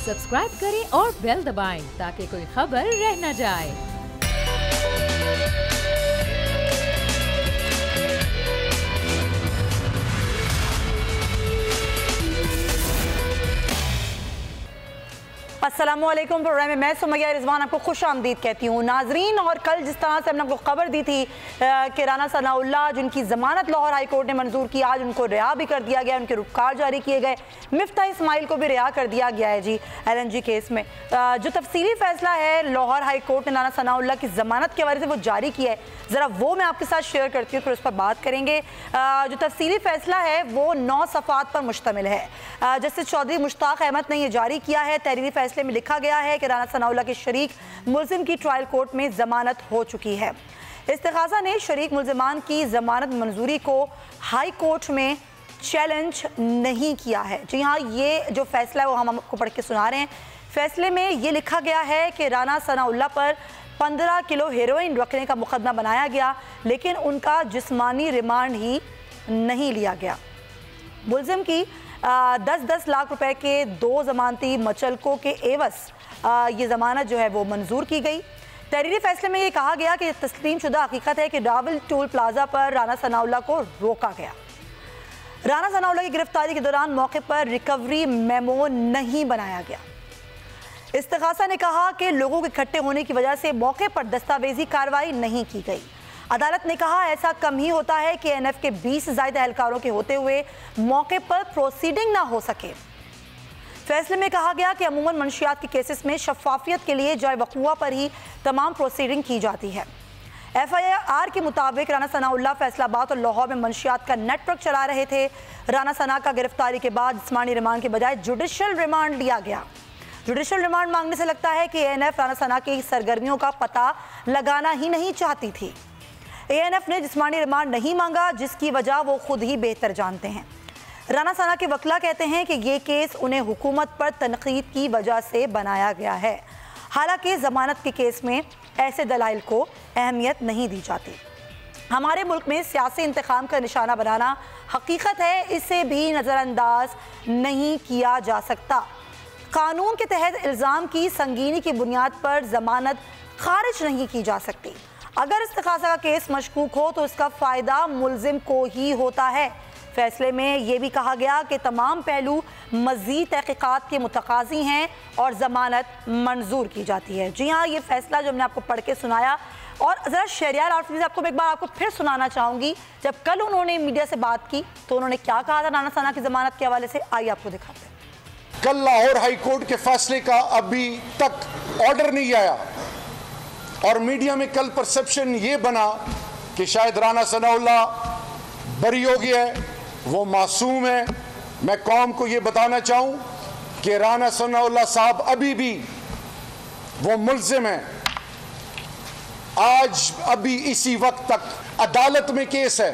Subscribe करें और bell दबाएं ताकि कोई खबर रह न जाए। अस्सलामुअलैकुम। प्रोग्राम में मैं सुमैया रिजवान आपको खुश आमदीद कहती हूँ। नाजरीन, और कल जिस तरह से हमने आपको खबर दी थी कि राना सनाउल्लाह जिनकी ज़मानत लाहौर हाई कोर्ट ने मंजूर की, आज उनको रिहा भी कर दिया गया, उनके रुख़सार जारी किए गए। मिफ्ता इस्माइल को भी रिहा कर दिया गया है जी LNG केस में। जो तफसीली फैसला है लाहौर हाई कोर्ट ने राना सनाउल्लाह की ज़मानत के हवाले से वो जारी किया है, ज़रा वो मैं आपके साथ शेयर करती हूँ, फिर उस पर बात करेंगे। जो तफसीली फैसला है वो 9 सफ़ात पर मुश्तमिल है। जस्टिस चौधरी मुश्ताक अहमद ने यह जारी किया है। तहरीरी फैसले में लिखा गया है कि राना सनाउल्लाह के शरीक मुल्जिम की ट्रायल कोर्ट में ज़मानत हो चुकी है। इस्तिग़ासा ने शरीक मुल्जिमान की ज़मानत मंजूरी को हाई कोर्ट में चैलेंज नहीं किया है। जी हाँ, ये जो फैसला है वो हम आपको पढ़ के सुना रहे हैं। फैसले में ये लिखा गया है कि राना सनाउल्लाह पर 15 किलो हेरोइन रखने का मुकदमा बनाया गया, लेकिन उनका जिस्मानी रिमांड ही नहीं लिया गया। मुल्जिम की 10-10 लाख रुपए के 2 ज़मानती मचलकों के एवज़ ये ज़मानत जो है वो मंजूर की गई। तहरीरी फैसले में ये कहा गया कि तस्लीम शुदा हकीकत है कि रावल टोल प्लाजा पर राना सनाउल्लाह को रोका गया। राना सनाउल्लाह की गिरफ्तारी के दौरान मौके पर रिकवरी मेमो नहीं बनाया गया। इस्तिग़ासा ने कहा कि लोगों के इकट्ठे होने की वजह से मौके पर दस्तावेजी कार्रवाई नहीं की गई। अदालत ने कहा ऐसा कम ही होता है कि NF के 20 से ज़ायद एहलकारों के होते हुए मौके पर प्रोसीडिंग ना हो सके। फैसले में कहा गया कि अमूमन मंशियात के केसेस में शफाफियत के लिए जाए वक़ुआ पर ही तमाम प्रोसीडिंग की जाती है। FIR के मुताबिक राना सनाउल्लाह फैसलाबाद और लाहौर में मंशियात का नेटवर्क चला रहे थे। राना सना का गिरफ्तारी के बाद जिस्मानी रिमांड के बजाय जुडिशल रिमांड लिया गया। जुडिशल रिमांड मांगने से लगता है कि ANF राना सना की सरगर्मियों का पता लगाना ही नहीं चाहती थी। ANF ने जिस्मानी रिमांड नहीं मांगा, जिसकी वजह वो खुद ही बेहतर जानते हैं। राना सना के वकील कहते हैं कि ये केस उन्हें हुकूमत पर तनकीद की वजह से बनाया गया है। हालांकि ज़मानत के केस में ऐसे दलाइल को अहमियत नहीं दी जाती। हमारे मुल्क में सियासी इंतखाम का निशाना बनाना हकीकत है, इसे भी नज़रअंदाज नहीं किया जा सकता। कानून के तहत इल्ज़ाम की संगीनी की बुनियाद पर ज़मानत खारिज नहीं की जा सकती। अगर इस्तिग़ासा का केस मशकूक हो तो इसका फ़ायदा मुल्जिम को ही होता है। फैसले में यह भी कहा गया कि तमाम पहलू मज़ीद तहक़ीक़ात के मुतकाज़ी हैं और ज़मानत मंजूर की जाती है। जी हाँ, ये फैसला जो हमने आपको पढ़ के सुनाया, और ज़रा शहरियार आउटफिट आपको एक बार आपको फिर सुनाना चाहूँगी। जब कल उन्होंने मीडिया से बात की तो उन्होंने क्या कहा था राना सना की ज़मानत के हवाले से, आइए आपको दिखाते हैं। कल लाहौर हाई कोर्ट के फैसले का अभी तक ऑर्डर नहीं आया और मीडिया में कल परसेप्शन ये बना कि शायद राना सनाउल्लाह बरी हो गया है, वो मासूम है। मैं कौम को ये बताना चाहूँ कि राना सनाउल्लाह साहब अभी भी वो मुल्जिम है। आज अभी इसी वक्त तक अदालत में केस है,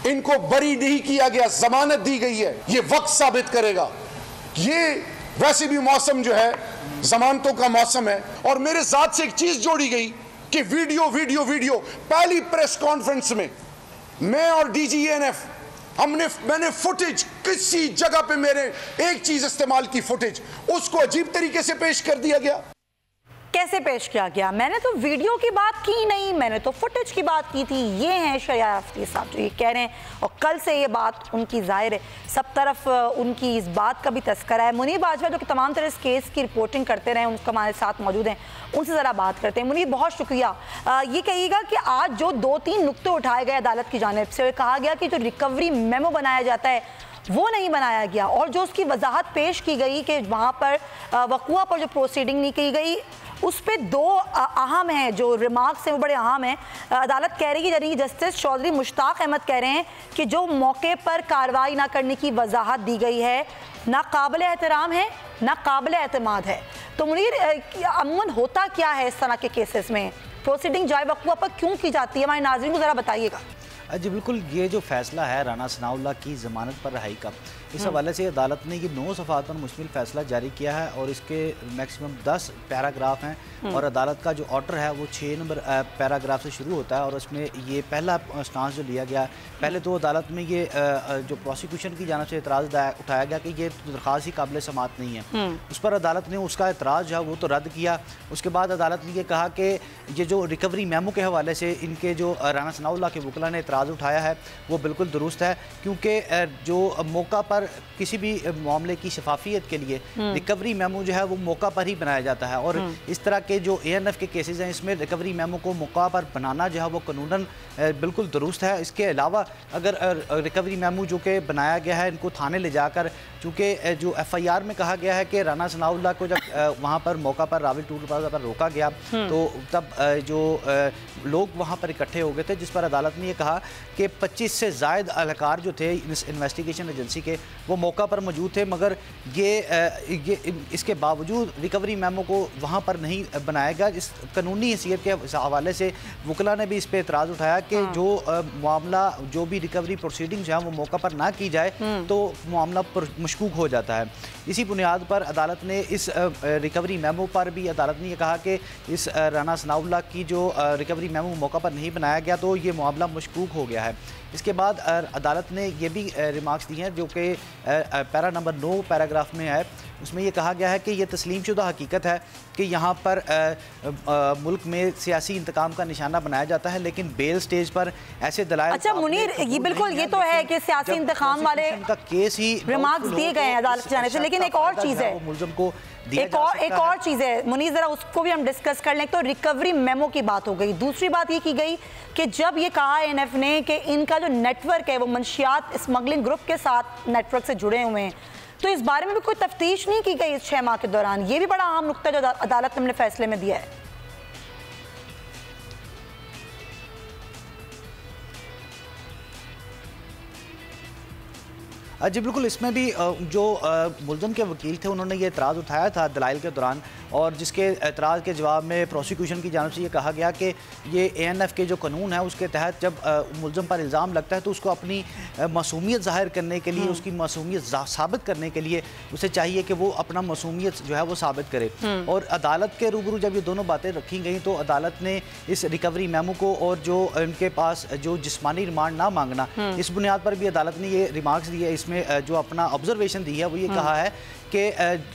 इनको बरी नहीं किया गया, जमानत दी गई है। ये वक्त साबित करेगा। ये वैसे भी मौसम जो है जमानतों का मौसम है। और मेरे साथ से एक चीज जोड़ी गई कि वीडियो पहली प्रेस कॉन्फ्रेंस में मैं और DG ANF मैंने फुटेज किसी जगह पे मेरे एक चीज इस्तेमाल की, फुटेज उसको अजीब तरीके से पेश कर दिया गया। कैसे पेश किया गया? मैंने तो वीडियो की बात की नहीं, मैंने तो फुटेज की बात की थी। ये हैं शहरियार आउटफिट साहब जो ये कह रहे हैं, और कल से ये बात उनकी जाहिर है सब तरफ उनकी इस बात का भी तस्करा है। मुनीर बाजवा जो कि तमाम तरह इस केस की रिपोर्टिंग करते रहे, उनका हमारे साथ मौजूद हैं, उनसे ज़रा बात करते हैं। मुनीर, बहुत शुक्रिया। ये कहिएगा कि आज जो 2-3 नुक्ते उठाए गए अदालत की जानिब से, कहा गया कि जो रिकवरी मेमो बनाया जाता है वो नहीं बनाया गया, और जो उसकी वजाहत पेश की गई कि वहाँ पर वक़ुआ पर जो प्रोसीडिंग नहीं की गई, उस पर 2 अहम हैं जो रिमार्क्स हैं वो बड़े अहम हैं। अदालत कह रही है, यानी जस्टिस चौधरी मुश्ताक अहमद कह रहे हैं कि जो मौके पर कार्रवाई ना करने की वजाहत दी गई है ना काबिल एहतराम है ना काबिल एतमाद है। तो मुनीर, अमूमन होता क्या है इस तरह के केसेस में? प्रोसीडिंग जाए वक़ुआ पर क्यों की जाती है? हमारे नाज़रीन को ज़रा बताइएगा। जी बिल्कुल, ये जो फैसला है राना सनाउल्लाह की ज़मानत पर रहाई का, इस हवाले से अदालत ने ये 9 सफ़ात पर मुश्तमिल फ़ैसला जारी किया है और इसके मैक्सिमम 10 पैराग्राफ हैं और अदालत का जो ऑर्डर है वो 6 नंबर पैराग्राफ से शुरू होता है और उसमें ये पहला स्टांस जो लिया गया, पहले तो अदालत में ये जो प्रोसिक्यूशन की जानिब से एतराज़ उठाया गया कि ये दरख्वास्त ही काबिल समात नहीं है, उस पर अदालत ने उसका एतराज़ जो है वो तो रद्द किया। उसके बाद अदालत ने ये कहा कि ये जो रिकवरी मेमो के हवाले से इनके जो राना सनाउल्लाह के वकला ने एतराज़ उठाया है वो बिल्कुल दुरुस्त है, क्योंकि जो मौका पर किसी भी मामले की शफाफियत के लिए रिकवरी मेमो जो है वो मौका पर ही बनाया जाता है और इस तरह के जो ANF के केसेस हैं इसमें रिकवरी मेमो को मौका पर बनाना जो है वो कानूनन बिल्कुल दुरुस्त है। इसके अलावा अगर रिकवरी मेमो जो कि बनाया गया है इनको थाने ले जाकर, चूँकि जो FIR में कहा गया है कि राना सनाउल्लाह को जब वहाँ पर मौका पर रावल टूल प्लाजा पर रोका गया तो तब जो लोग वहाँ पर इकट्ठे हो गए थे, जिस पर अदालत ने यह कहा कि 25 से ज़ायद एहलकार जो थे इस इन्वेस्टिगेशन एजेंसी के वो मौका पर मौजूद थे, मगर ये इसके बावजूद रिकवरी मेमो को वहाँ पर नहीं बनाया गया। इस कानूनी हैसियत के हवाले से वकला ने भी इस पर एतराज़ उठाया कि जो मामला जो भी रिकवरी प्रोसीडिंग्स हैं वो मौका पर ना की जाए तो मामला मशकूक हो जाता है। इसी बुनियाद पर अदालत ने इस रिकवरी मेमो पर भी अदालत ने यह कहा कि इस राना सनाउल्लाह की जो रिकवरी मेमो मौका पर नहीं बनाया गया तो ये मामला मशकूक हो गया है। इसके बाद अदालत ने ये भी रिमार्क्स दी हैं जो कि पैरा नंबर 9 पैराग्राफ में है, उसमें ये कहा गया है कि ये तस्लीम शुदा हकीकत है कि यहाँ पर मुल्क में सियासी इंतकाम का निशाना बनाया जाता है, लेकिन बेल स्टेज पर ऐसे दलाइल। अच्छा मुनीर, ये बिल्कुल ये तो है कि सियासी इंतकाम वाले का केस ही रिमार्क्स दिए गए हैं अदालत की जानिब से, लेकिन एक और चीज़ है, मुलज़म को एक और चीज़ है मुनीर, ज़रा उसको भी हम डिस्कस कर लें। तो रिकवरी मेमो की बात हो गई, दूसरी बात ये की गई कि जब ये कहा ANF ने कि इनका जो नेटवर्क है वो मंशियात स्मगलिंग ग्रुप के साथ नेटवर्क से जुड़े हुए हैं, तो इस बारे में भी कोई तफ्तीश नहीं की गई इस 6 माह के दौरान। ये भी बड़ा अहम नुक्ता जो अदालत ने अपने फैसले में दिया है। जी बिल्कुल, इसमें भी जो मुलज़म के वकील थे उन्होंने ये एतराज़ उठाया था दलाइल के दौरान, और जिसके एतराज़ के जवाब में प्रोसिक्यूशन की जानिब से ये कहा गया कि ये ANF के जो कानून है उसके तहत जब मुलज़म पर इल्ज़ाम लगता है तो उसको अपनी मासूमियत ज़ाहिर करने के लिए, उसकी मासूमियत साबित करने के लिए उसे चाहिए कि वो अपना मासूमियत जो है वो साबित करे। और अदालत के रूबरू जब ये दोनों बातें रखी गई तो अदालत ने इस रिकवरी मेमो को और जो इनके पास जो जिस्मानी रिमांड ना मांगना, इस बुनियाद पर भी अदालत ने ये रिमार्क्स दिए, इसमें जो अपना ऑब्जर्वेशन दी है वो ये कहा है कि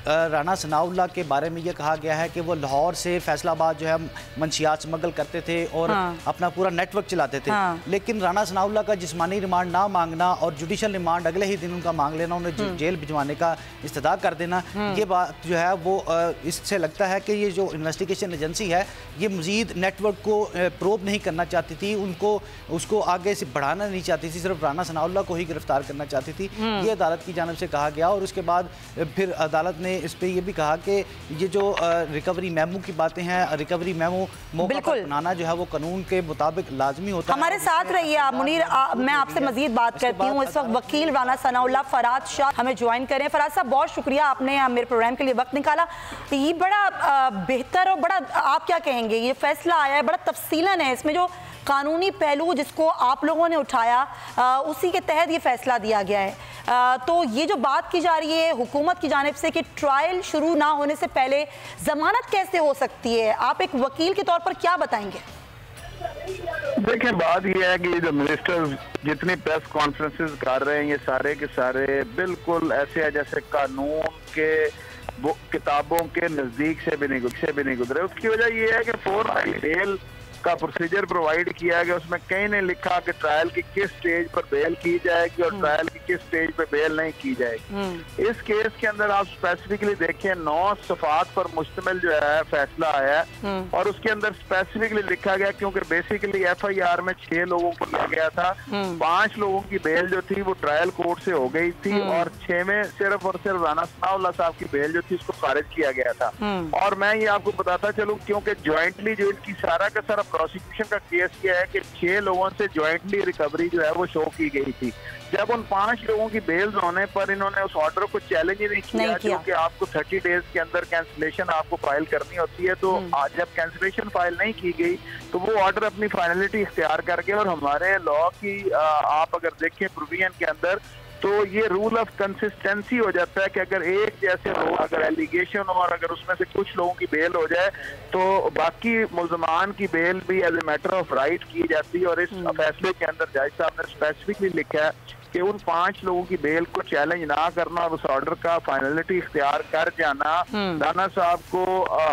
राना सनाउल्लाह के बारे में ये कहा गया है कि वो लाहौर से फैसलाबाद जो है मंशियात स्मगल करते थे और अपना पूरा नेटवर्क चलाते थे, लेकिन राना सनाउल्लाह का जिस्मानी रिमांड ना मांगना और जुडिशल रिमांड अगले ही दिन उनका मांग लेना, उन्हें जेल भिजवाने का इस्तदा कर देना, ये बात जो है वो इससे लगता है कि ये जो इन्वेस्टिगेशन एजेंसी है ये मज़ीद नेटवर्क को प्रोब नहीं करना चाहती थी, उसको आगे से बढ़ाना नहीं चाहती थी, सिर्फ राना सनाउल्लाह को ही गिरफ्तार करना चाहती थी। ये अदालत की जानिब से कहा गया और उसके बाद फिर अदालत ने इस पे ये भी कहा कि ये जो रिकवरी मेमो की बातें हैं, रिकवरी मेमो मौका पर बनाना जो है वो कानून के मुताबिक लाजमी होता है। हमारे साथ रहिए आप मुनीर, मैं आपसे मजीद बात करती हूँ। इस वक्त वकील राना सनाउल्लाह फराद शाह हमें ज्वाइन करें। फराद साहब, बहुत शुक्रिया, आपने मेरे प्रोग्राम के लिए वक्त निकाला। ये बड़ा बेहतर और बड़ा, आप क्या कहेंगे, ये फैसला आया है बड़ा तफसीलन है, इसमें जो कानूनी पहलू जिसको आप लोगों ने उठाया उसी के तहत ये फैसला दिया गया है। तो ये जो बात की जा रही है हुकूमत की जानिब से कि ट्रायल शुरू ना होने से पहले जमानत कैसे हो सकती है, आप एक वकील के तौर पर क्या बताएंगे? देखिए, बात यह है कि जो मिनिस्टर जितनी प्रेस कॉन्फ्रेंसेस कर रहे हैं ये सारे के सारे बिल्कुल ऐसे है जैसे कानून के वो किताबों के नजदीक से भी नहीं गुजरे। उसकी वजह यह है कि 4 बेल का प्रोसीजर प्रोवाइड किया गया, उसमें कहीं नहीं लिखा कि ट्रायल की किस स्टेज पर बेल की जाएगी और ट्रायल की किस स्टेज पर बेल नहीं की जाएगी। इस केस के अंदर आप स्पेसिफिकली देखें 9 सफात पर मुश्तमिल जो है फैसला आया और उसके अंदर स्पेसिफिकली लिखा गया, क्योंकि बेसिकली FIR में 6 लोगों को लिया गया था, 5 लोगों की बेल जो थी वो ट्रायल कोर्ट से हो गई थी और 6 में सिर्फ और सिर्फ राना सनाउल्लाह साहब की बेल जो थी उसको खारिज किया गया था। और मैं ये आपको बताता चलूं, क्योंकि ज्वाइंटली जो इनकी सारा का सारा प्रोसिक्यूशन का केस यह है कि 6 लोगों से ज्वाइंटली रिकवरी जो है वो शो की गई थी, जब उन 5 लोगों की बेल होने पर इन्होंने उस ऑर्डर को चैलेंज ही नहीं किया जो कि आपको 30 डेज के अंदर कैंसिलेशन आपको फाइल करनी होती है, तो आज जब कैंसिलेशन फाइल नहीं की गई तो वो ऑर्डर अपनी फाइनलिटी इख्तियार करके, और हमारे लॉ की आप अगर देखें प्रोविजन के अंदर तो ये रूल ऑफ कंसिस्टेंसी हो जाता है कि अगर एक जैसे लोग अगर एलिगेशन हो और अगर उसमें से कुछ लोगों की बेल हो जाए तो बाकी मुल्जमान की बेल भी as a matter of right की जाती है। और इस फैसले के अंदर जज साहब ने स्पेसिफिकली लिखा है कि उन 5 लोगों की बेल को चैलेंज ना करना और उस ऑर्डर का फाइनलिटी इख्तियार कर जाना राना साहब को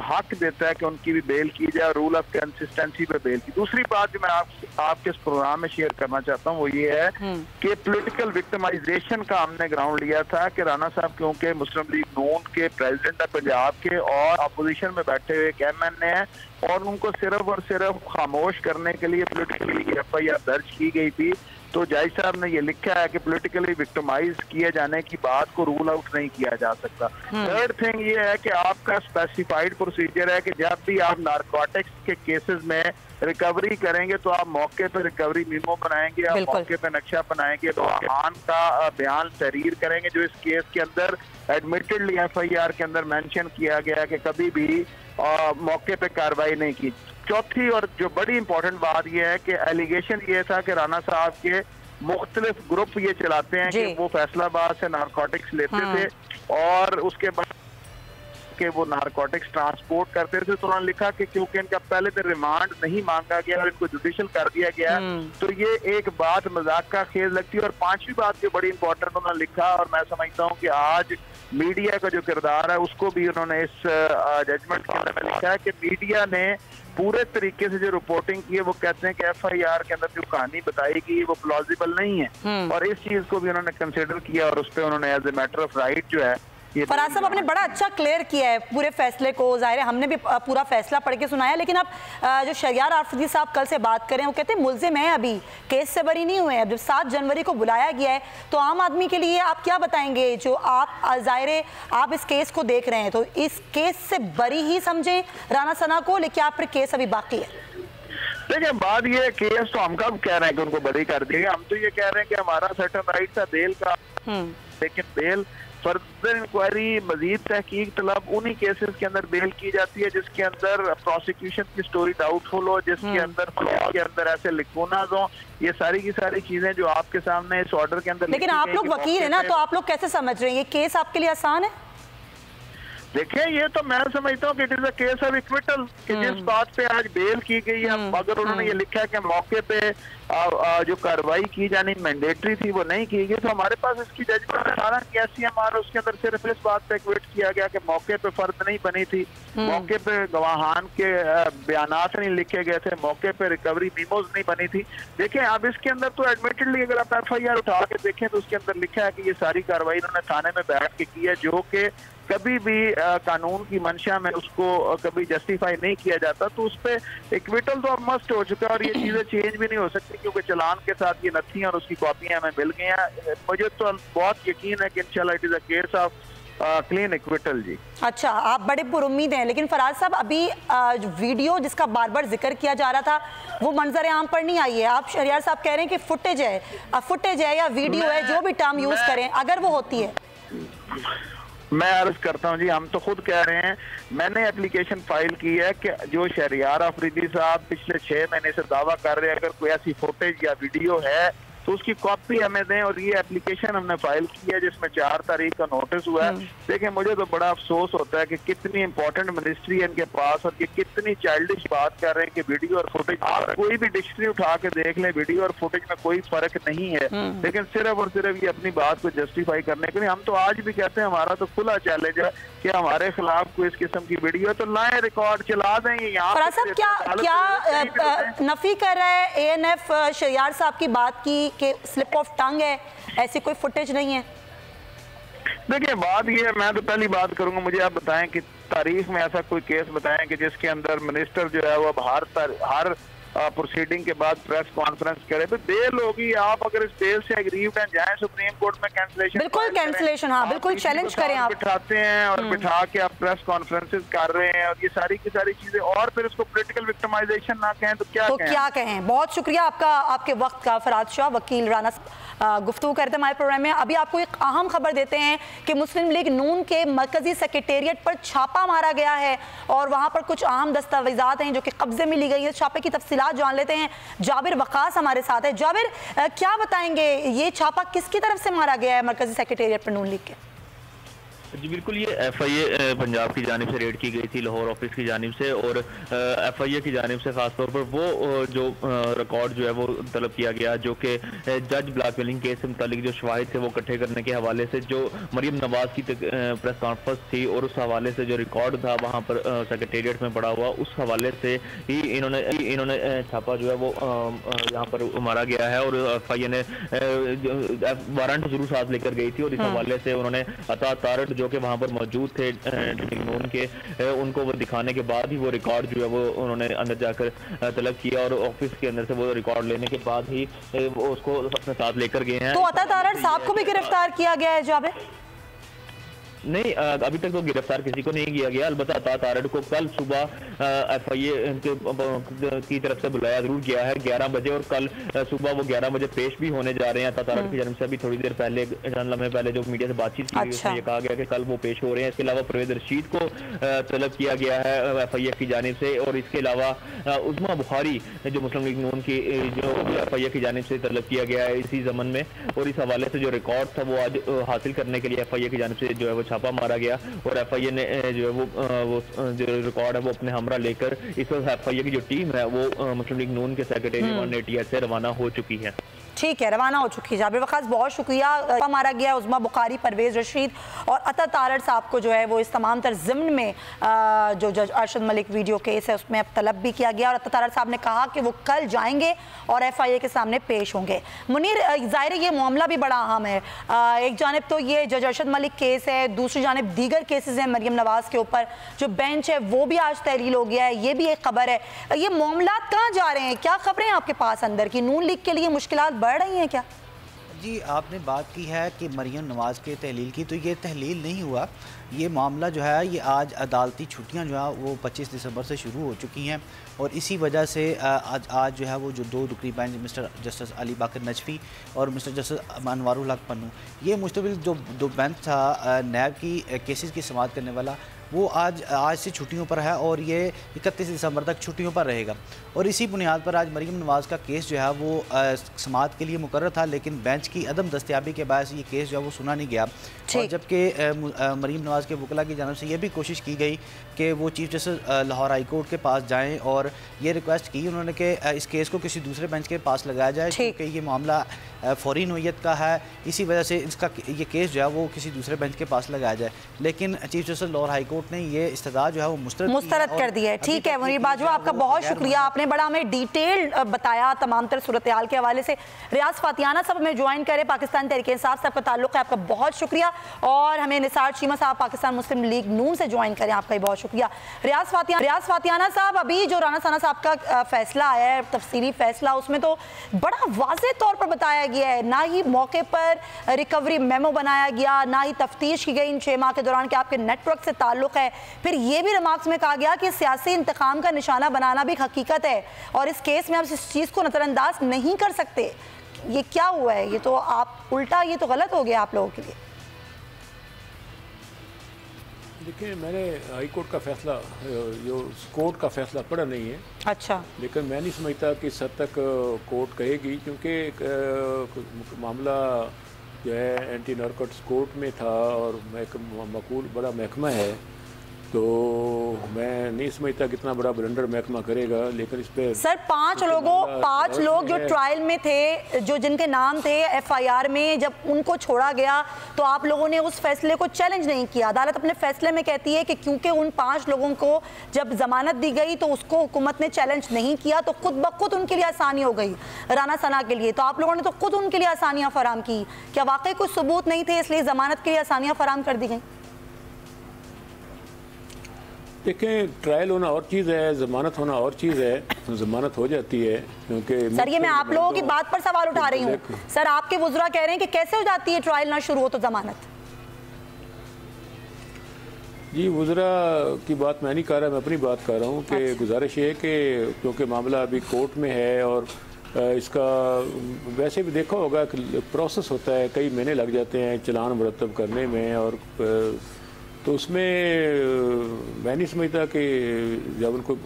हक देता है कि उनकी भी बेल की जाए, रूल ऑफ कंसिस्टेंसी पे बेल की। दूसरी बात जो मैं आपके इस प्रोग्राम में शेयर करना चाहता हूँ वो ये है कि पॉलिटिकल विक्टिमाइजेशन का हमने ग्राउंड लिया था कि राना साहब क्योंकि मुस्लिम लीग नून के प्रेसिडेंट है पंजाब के और अपोजिशन में बैठे हुए MNA हैं और उनको सिर्फ और सिर्फ खामोश करने के लिए पॉलिटिकली FIR दर्ज की गई थी, तो जज साहब ने ये लिखा है कि पॉलिटिकली विक्टिमाइज किए जाने की बात को रूल आउट नहीं किया जा सकता। थर्ड थिंग ये है कि आपका स्पेसिफाइड प्रोसीजर है कि जब भी आप नारकोटिक्स के केसेस में रिकवरी करेंगे तो आप मौके पर रिकवरी मीमो बनाएंगे, आप मौके पर नक्शा बनाएंगे, तो खान का बयान तहरीर करेंगे जो इस केस के अंदर एडमिटेडली FIR के अंदर मेंशन किया गया कि कभी भी मौके पे कार्रवाई नहीं की। चौथी और जो बड़ी इंपॉर्टेंट बात यह है कि एलिगेशन ये था कि राना साहब के मुख्तलिफ ग्रुप ये चलाते हैं कि वो फैसलाबाद से नारकोटिक्स लेते थे और उसके बाद कि वो नारकोटिक्स ट्रांसपोर्ट करते थे, तो उन्होंने लिखा कि क्योंकि इनका पहले तो रिमांड नहीं मांगा गया और इनको जुडिशियल कर दिया गया तो ये एक बात मजाक का खेल लगती है। और 5वीं बात जो बड़ी इंपॉर्टेंट उन्होंने लिखा और मैं समझता हूँ कि आज मीडिया का जो किरदार है उसको भी उन्होंने इस जजमेंट के अंदर लिखा है कि मीडिया ने पूरे तरीके से जो रिपोर्टिंग की है वो कहते हैं कि FIR के अंदर जो कहानी बताई गई वो प्लॉजिबल नहीं है और इस चीज को भी उन्होंने कंसिडर किया और उस पर उन्होंने as a matter of right जो है फराज साहब आपने बड़ा अच्छा क्लियर किया है पूरे फैसले को। जाहिर है हमने भी पूरा फैसला पढ़ के सुनाया, लेकिन अब जो शहरयार आफरीदी साहब कल से बात करें वो कहते हैं मुल्जिम है, अभी केस से बरी नहीं हुए हैं। जब 7 जनवरी को बुलाया गया है तो आम आदमी के लिए आप क्या बताएंगे? जो आप जाहिर है आप इस केस को देख रहे हैं तो इस केस से बरी ही समझें राना सना को, लेकिन आप फिर केस अभी बाकी है? देखिए बात ये केस तो हम कब कह रहे हैं कि उनको बरी कर दिया, हम तो ये कह रहे हैं कि हमारा सर्टन राइट था बेल का, लेकिन बेल फर्दर इंक्वायरी मजीद तहकीक तलब उन्हीं केसेस के अंदर बेल की जाती है जिसके अंदर प्रोसिक्यूशन की स्टोरी डाउटफुल हो, जिसके अंदर ऐसे लिखोनाज हो, ये सारी की सारी चीजें जो आपके सामने इस ऑर्डर के अंदर। लेकिन आप लोग वकील है ना, तो आप लोग कैसे समझ रहे हैं ये केस आपके लिए आसान है? देखिए ये तो मैं समझता हूँ कि it is a case of acquittal कि जिस बात पे आज बेल की गई है, अगर उन्होंने ये लिखा है कि मौके पे जो कार्रवाई की जानी मैंडेटरी थी वो नहीं की गई, तो हमारे पास इसकी जजमेंट सारा SCMR उसके अंदर सिर्फ इस बात पे एक्विट किया गया कि मौके पे फर्द नहीं बनी थी, मौके पे गवाहान के बयानात नहीं लिखे गए थे, मौके पे रिकवरी मीमोज नहीं बनी थी। देखिए अब इसके अंदर तो एडमिटेडली अगर आप FIR उठा के देखें तो उसके अंदर लिखा है कि ये सारी कार्रवाई इन्होंने थाने में बैठ के की है, जो कि कभी भी कानून की मंशा में उसको कभी जस्टिफाई नहीं किया जाता, तो उस पर इक्विटल तो अब मस्ट हो चुका है और ये चीजें चेंज भी नहीं हो सकती क्योंकि चलान के साथ ये नथी और उसकी कॉपियां हमें मिल गई हैं। मुझे तो बहुत यकीन है कि इंशाल्लाह it is a case of clean acquittal जी। अच्छा, आप बड़े पुरुम्मीद हैं, लेकिन फराज साहब अभी वीडियो जिसका बार बार जिक्र किया जा रहा था वो मंजर आम पर नहीं आई है। आप शहरयार साहब कह रहे हैं कि फुटेज है या वीडियो है, जो भी टर्म यूज करें, अगर वो होती है। मैं अर्ज करता हूं जी, हम तो खुद कह रहे हैं, मैंने एप्लीकेशन फाइल की है कि जो शहरयार आफरीदी साहब पिछले 6 महीने से दावा कर रहे हैं अगर कोई ऐसी फुटेज या वीडियो है तो उसकी कॉपी हमें दें, और ये एप्लीकेशन हमने फाइल की है जिसमें 4 तारीख का नोटिस हुआ है। देखिए मुझे तो बड़ा अफसोस होता है कि कितनी इंपॉर्टेंट मिनिस्ट्री है इनके पास और ये कितनी चाइल्डिश बात कर रहे हैं कि वीडियो और फुटेज, आप कोई भी डिक्शनरी उठा के देख लें, वीडियो और फुटेज में कोई फर्क नहीं है, लेकिन सिर्फ और सिर्फ ये अपनी बात को जस्टिफाई करने के लिए। हम तो आज भी कहते हैं, हमारा तो खुला चैलेंज है कि हमारे खिलाफ कोई इस किस्म की वीडियो तो लाए, रिकॉर्ड चला दें। यहाँ क्या नफी कर रहा है ANF शहरयार साहब की बात की कि स्लिप ऑफ टंग है, ऐसी कोई फुटेज नहीं है? देखिए बात ये है, मैं तो पहली बात करूंगा, मुझे आप बताएं कि तारीख में ऐसा कोई केस बताएं कि जिसके अंदर मिनिस्टर जो है वो अब हर प्रोसीडिंग के बाद प्रेस कॉन्फ्रेंस करे, तो बेल होगी। आप अगर इस बेल से एग्रीव्ड हैं, जाएं सुप्रीम कोर्ट में कैंसिलेशन, बिल्कुल कैंसिलेशन, हाँ बिल्कुल चैलेंज करें आप। बिठाते हैं और बिठा के आप प्रेस कॉन्फ्रेंसेस कर रहे हैं और ये सारी की सारी चीजें, और फिर उसको पॉलिटिकल विक्टिमाइजेशन ना कहें तो क्या कहें। बहुत शुक्रिया आपका, आपके वक्त का। फराज शाह, वकील राना गुफ्तगू करते हैं हमारे प्रोग्राम में। अभी आपको एक अहम खबर देते हैं कि मुस्लिम लीग नून के मरकजी सेक्रेटेरिएट पर छापा मारा गया है और वहां पर कुछ अहम दस्तावेजात हैं जो कि कब्जे में ली गई है। छापे की तफसीलात जान लेते हैं। जाबिर वकास हमारे साथ है। जाबिर, क्या बताएंगे, ये छापा किसकी तरफ से मारा गया है मरकजी सेक्रेटेरिएट पर नून लीग के? जी बिल्कुल, ये FIA पंजाब की जानिब से रेड की गई थी, लाहौर ऑफिस की जानिब से, और FIA की जानिब से खासतौर पर वो जो रिकॉर्ड जो है वो तलब किया गया जो कि जज ब्लैकमेलिंग केस से मुतालिक जो शवाहिद थे वो इकट्ठे करने के हवाले से, जो मरियम नवाज की प्रेस कॉन्फ्रेंस थी और उस हवाले से जो रिकॉर्ड था वहाँ पर सेक्रेटेरिएट में पड़ा हुआ, उस हवाले से ही इन्होंने छापा जो है वो यहाँ पर मारा गया है। और FIA ने वारंट जरूर साथ लेकर गई थी और इस हवाले से उन्होंने अता तारड़ जो कि वहाँ पर मौजूद थे उनके, उनको वो दिखाने के बाद ही वो रिकॉर्ड जो है वो उन्होंने अंदर जाकर तलब किया और ऑफिस के अंदर से वो रिकॉर्ड लेने के बाद ही वो उसको अपने साथ लेकर गए हैं। तो अता तारड़ साहब को भी गिरफ्तार किया गया है जाबिर? नहीं, अभी तक तो गिरफ्तार किसी को नहीं किया गया। अलबत्ता अता तारड़ को कल सुबह FIA की तरफ से बुलाया जरूर गया है 11 बजे, और कल सुबह वो 11 बजे पेश भी होने जा रहे हैं। अता तारड़ की जन्म से अभी थोड़ी देर पहले, चंद लम्हे पहले जो मीडिया से बातचीत की उसमें ये कहा गया कि कल वो पेश हो रहे हैं। इसके अलावा परवेज रशीद को तलब किया गया है FIA की जानिब से, और इसके अलावा उस्मा बुखारी जो मुस्लिम लीग नून की जो FIA की जानिब से तलब किया गया है इसी जमन में, और इस हवाले से जो रिकॉर्ड था वो आज हासिल करने के लिए FIA की जानिब से जो है वो छापा मारा गया। और FIA ने जो है वो जो रिकॉर्ड है वो अपने हमरा लेकर इस वक्त FIA की जो टीम है वो मुस्लिम लीग नून के सेक्रेटेरिएट 188 से रवाना हो चुकी है। ठीक है, रवाना हो चुकी है। जाबिर वकास, बहुत शुक्रिया। मारा गया उस्मा बुखारी, परवेज रशीद और अता तारड़ साहब को जो है वो इस तमाम तर ज़िम्न में जो जज अरशद मलिक वीडियो केस है उसमें अब तलब भी किया गया, और अता तारड़ साहब ने कहा कि वो कल जाएंगे और FIA के सामने पेश होंगे। मुनीर, ज़ाहिर ये मामला भी बड़ा अहम है। एक जानिब तो ये जज अरशद मलिक केस है, दूसरी जानिब दीगर केसेस हैं मरियम नवाज के ऊपर, जो बेंच है वो भी आज तहलील हो गया है, ये भी एक खबर है। ये मामला कहाँ जा रहे हैं, क्या खबरें आपके पास अंदर की? नून लीग के लिए मुश्किलात बढ़ रही हैं क्या? जी, आपने बात की है कि मरियम नवाज़ के तहलील की, तो ये तहलील नहीं हुआ। ये मामला जो है ये आज अदालती छुट्टियां जो है वो 25 दिसंबर से शुरू हो चुकी हैं, और इसी वजह से आज जो है वो जो 2 रुकनी बेंच मिस्टर जस्टिस अली बाकर नजफी और मिस्टर जस्टिस अनवारुल हक पन्नू, ये मुश्तमिल जो 2 बेंच था नैब की केसेस की समाअत करने वाला, वो आज से छुट्टियों पर है और ये 31 दिसंबर तक छुट्टियों पर रहेगा। और इसी बुनियाद पर आज मरियम नवाज़ का केस जो है वो समाअत के लिए मुकर्रर था, लेकिन बेंच की अदम दस्तयाबी के बायस ये केस जो है वो सुना नहीं गया। और जबकि मरियम नवाज़ के वकला की जानब से ये भी कोशिश की गई कि वो chief justice Lahore high court के पास जाएँ और ये रिक्वेस्ट की उन्होंने कि इस केस को किसी दूसरे बेंच के पास लगाया जाए, क्योंकि ये मामला फौरी नोयत का है, इसी वजह से इसका ये केस जो है वो किसी दूसरे बेंच के पास लगाया जाए। लेकिन chief justice Lahore high court ने ये इस्तदा जो है वो मुस्तरद कर दी है। ठीक है मुनीर बाजवा, आपका बहुत शुक्रिया, आपने बड़ा हमें डिटेल बताया तमाम तर सूरत हाल के हवाले से। रियाज फातियाना साहब हमें ज्वाइन करें, पाकिस्तान तहरीक इंसाफ साहब का ताल्लुक है, आपका बहुत शुक्रिया। और हमें निसार चीमा साहब पाकिस्तान मुस्लिम लीग नून से ज्वाइन करें, आपका बहुत शुक्रिया। रियाज फातियाना साहब, अभी जो राना साना साहब का फैसला आया है, तफसीली फैसला, उसमें तो बड़ा वाज़ेह तौर पर बताया गया है, ना ही मौके पर रिकवरी मेमो बनाया गया, ना ही तफ्तीश की गई इन 6 माह के दौरान कि आपके नेटवर्क से ताल्लुक है। फिर ये भी रिमार्क्स में कहा गया कि सियासी इंतकाम का निशाना बनाना भी एक हकीकत है और इस केस में आप इस चीज़ को नज़रअंदाज नहीं कर सकते। ये क्या हुआ है? ये तो आप उल्टा, ये तो गलत हो गया आप लोगों के लिए। देखिए, मैंने हाई कोर्ट का फैसला, जो कोर्ट का फैसला पढ़ा नहीं है। अच्छा। लेकिन मैं नहीं समझता कि इस हद तक कोर्ट कहेगी, क्योंकि मामला जो है एंटी नारकोटिक्स कोर्ट में था और मकबूल बड़ा महकमा है, तो मैं नहीं समझता कितना बड़ा ब्लंडर महकमा करेगा। लेकिन इस पर सर 5 लोग जो ट्रायल में थे, जो जिनके नाम थे FIR में, जब उनको छोड़ा गया तो आप लोगों ने उस फैसले को चैलेंज नहीं किया। अदालत अपने फैसले में कहती है कि क्योंकि उन 5 लोगों को जब जमानत दी गई तो उसको हुकूमत ने चैलेंज नहीं किया, तो खुद ब खुद उनके लिए आसानी हो गई राना सना के लिए। तो आप लोगों ने तो खुद उनके लिए आसानियाँ फराम की। क्या वाकई कुछ सबूत नहीं थे इसलिए जमानत के लिए आसानियाँ फराम कर दी गई? देखें, ट्रायल होना और चीज़ है, जमानत होना और चीज़ है। जमानत हो जाती है क्योंकि सर ये मैं आप लोगों की बात पर सवाल उठा रही हूँ। सर आपके वुज़रा कह रहे हैं कि कैसे हो जाती है ट्रायल ना शुरू हो तो जमानत? जी वुज़रा की बात मैं नहीं कर रहा, मैं अपनी बात कर रहा हूँ कि गुजारिश है कि क्योंकि मामला अभी कोर्ट में है और इसका वैसे भी देखा होगा कि प्रोसेस होता है, कई महीने लग जाते हैं चलान मुरतब करने में, और तो उसमें मैं नहीं समझता कि जब उनको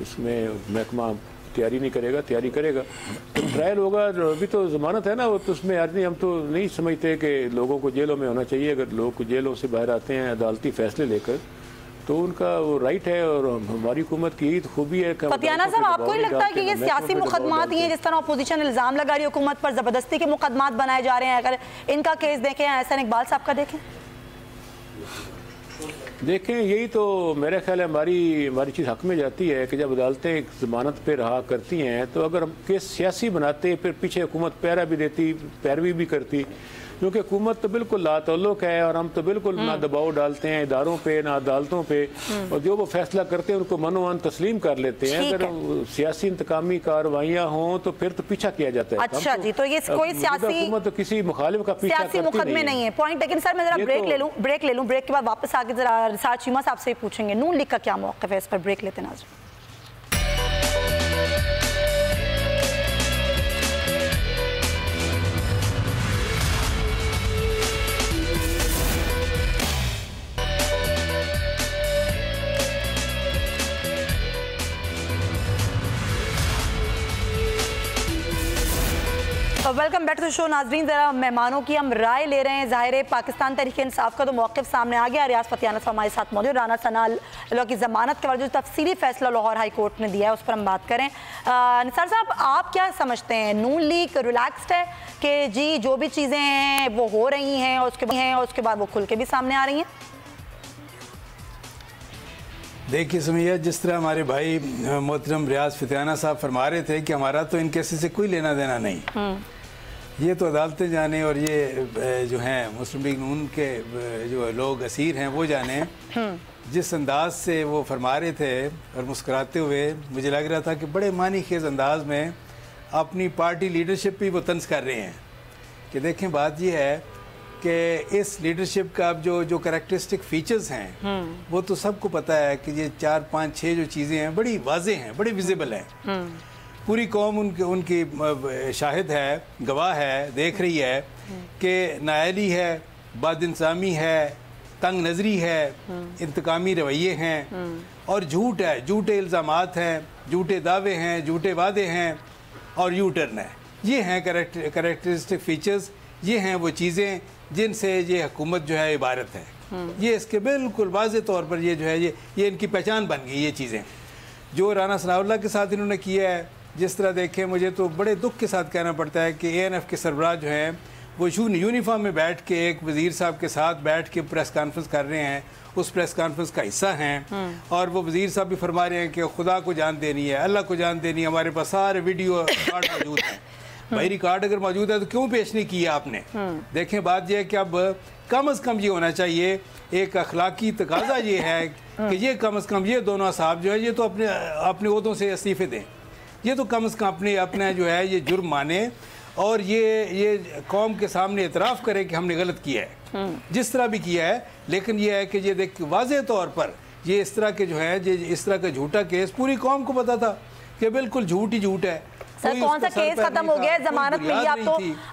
इसमें महकमा तैयारी नहीं करेगा, तैयारी करेगा तो ट्रायल होगा। अभी तो ज़मानत है ना, वो तो उसमें आदमी हम तो नहीं समझते कि लोगों को जेलों में होना चाहिए। अगर लोग जेलों से बाहर आते हैं अदालती फैसले लेकर तो उनका वो राइट है, और हमारी हुकूमत की खूबी है। पतियाना साहब आपको नहीं लगता कि ये सियासी मुकदमात ही हैं, जिस तरह अपोजिशन इल्ज़ाम लगा रही है हुकूमत पर, ज़बरदस्ती के मुकदमात बनाए जा रहे हैं? अगर इनका केस देखें, एहसन इकबाल साहब का देखें, यही तो मेरा ख्याल है हमारी चीज़ हक में जाती है कि जब अदालतें ज़मानत पे रहा करती हैं तो अगर हम केस सियासी बनाते फिर पीछे हुकूमत पैरवी भी करती, क्योंकि हुकूमत तो बिल्कुल लातल्लुक है और हम तो बिल्कुल ना दबाव डालते हैं इदारों पे ना अदालतों पे, और जो वो फैसला करते हैं उनको मनोमान तस्लीम कर लेते हैं। अगर सियासी इंतकामी कार्रवाइयाँ हों तो फिर तो पीछा किया जाता है। अच्छा जी, तो ये कोई सियासी हुकूमत तो किसी मुखालिफ का पीछा करती मुकदमे नहीं है पॉइंट। लेकिन सर मैं जरा ब्रेक ले लूँ, ब्रेक के बाद वापस आके जरा रिसार्च चीमा साहब से पूछेंगे नून लीग का क्या मौक़िफ़ है इस पर। ब्रेक लेते नाज़रीन। वेलकम बैक टू शो नाजरीन। ज़रा मेहमानों की हम राय ले रहे हैं। ज़ाहिर है पाकिस्तान तहरीक इंसाफ का तो मौक़िफ़ सामने आ गया। रियाज फतियाना साहब हमारे साथ मौजूद। राना सना अल्लाह की ज़मानत के बाद जो तफसीली फ़ैसला लाहौर हाई कोर्ट ने दिया है उस पर हम बात करें। निसार साहब आप क्या समझते हैं, नून लीग रिलैक्स्ड है कि जी जो भी चीज़ें हैं वो हो रही हैं और उसके बाद वो खुल के भी सामने आ रही हैं? देखिए सुमैया, जिस तरह हमारे भाई मोहतरम रियाज फतियाना साहब फरमा रहे थे कि हमारा तो इन केसेस से कोई लेना देना नहीं, ये तो अदालतें जाने और ये जो हैं मुस्लिम लीग नून के जो लोग असीर हैं वो जाने। जिस अंदाज से वो फरमा रहे थे और मुस्कुराते हुए मुझे लग रहा था कि बड़े मानी खेज अंदाज में अपनी पार्टी लीडरशिप भी वो तंज कर रहे हैं कि देखें बात ये है कि इस लीडरशिप का अब जो करैक्टरिस्टिक फीचर्स हैं वो तो सबको पता है कि ये 4, 5, 6 जो चीज़ें हैं बड़ी वाज़ेह हैं, बड़ी विजिबल हैं। पूरी कौम उनकी शाहिद है, गवाह है, देख रही है कि नाअहली है, बदइंसामी है, तंग नज़री है, इंतकामी रवैये हैं और झूठ है, झूठे इल्ज़ामात हैं, झूठे दावे हैं, झूठे वादे हैं और यू टर्न है। ये हैं करैक्टरिस्टिक फीचर्स, ये हैं वो चीज़ें जिनसे ये हुकूमत जो है इबारत है। ये इसके बिल्कुल वाज़े तौर पर ये जो है ये इनकी पहचान बन गई। ये चीज़ें जो राना सनाउल्लाह के साथ इन्होंने किया है, जिस तरह देखें मुझे तो बड़े दुख के साथ कहना पड़ता है कि ANF के सरबराह जो हैं वो यूनिफॉर्म में बैठ के एक वज़ीर साहब के साथ बैठ के प्रेस कॉन्फ्रेंस कर रहे हैं, उस प्रेस कॉन्फ्रेंस का हिस्सा हैं और वो वज़ीर साहब भी फरमा रहे हैं कि खुदा को जान देनी है, अल्लाह को जान देनी है, हमारे पास सारे वीडियो रिकॉर्ड मौजूद हैं। भाई रिकॉर्ड अगर मौजूद है तो क्यों पेश नहीं किया आपने? देखें बात यह है कि अब कम से कम ये होना चाहिए, एक अखलाकी तकाजा ये है कि ये कम से कम ये दोनों साहब जो है ये तो अपने ओहदों से इस्तीफे दें। ये तो कम से कम अपने जो है ये जुर्म माने और ये कौम के सामने इतराफ़ करें कि हमने गलत किया है, जिस तरह भी किया है। लेकिन ये है कि ये देख वाज़े तौर पर ये इस तरह के जो है इस तरह का झूठा केस पूरी कौम को पता था कि बिल्कुल झूठ ही झूठ है। सर कौन सा केस खत्म हो गया है, जमानत मिली?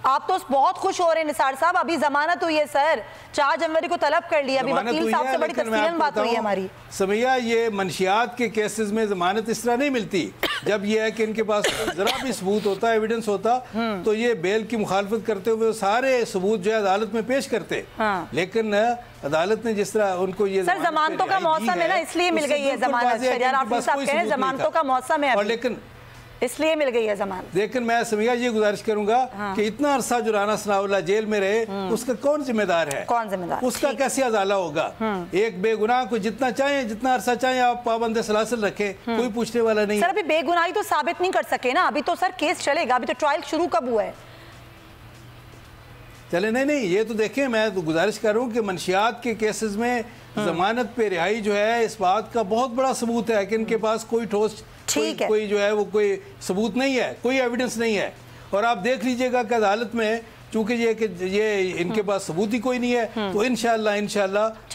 आप तो बहुत खुश हो रहे हैं निसार साहब, अभी जमानत हुई है सर, 4 जनवरी को तलब कर लिया। अभी वकील साहब से बड़ी तफसीलन बात हुई है हमारी। समैया ये मंशियात के केसेस में जमानत इस तरह नहीं मिलती। जब ये है कि इनके पास जरा भी सबूत होता, एविडेंस होता तो ये बेल की मुखालफत करते हुए सारे सबूत जो है अदालत में पेश करते। लेकिन अदालत ने जिस तरह उनको ये सर जमानतों का मौसम है ना, इसलिए मिल गई है जमानत। जमानतों का मौसम है लेकिन इसलिए मिल गई है जमानत। लेकिन मैं समझा ये गुजारिश करूंगा कि इतना अरसा जो राना सनाउल्लाह जेल में रहे उसका कौन जिम्मेदार है? कौन जिम्मेदार? उसका कैसे अजाला होगा? एक बेगुनाह को जितना चाहे जितना अरसा चाहे आप पाबंद सलासल रखें, कोई पूछने वाला नहीं। सर अभी बेगुनाही तो साबित नहीं कर सके ना, अभी तो सर केस चलेगा, अभी तो ट्रायल शुरू कब हुआ है? चले नहीं, ये तो देखें, मैं तो गुजारिश कर रहा हूँ कि मंशियात के केसेस में जमानत पे रिहाई जो है इस बात का बहुत बड़ा सबूत है कि इनके पास कोई ठोस कोई जो है वो कोई सबूत नहीं है, कोई एविडेंस नहीं है। और आप देख लीजिएगा कि अदालत में चूंकि ये इनके पास सबूत ही कोई नहीं है, तो इंशाल्लाह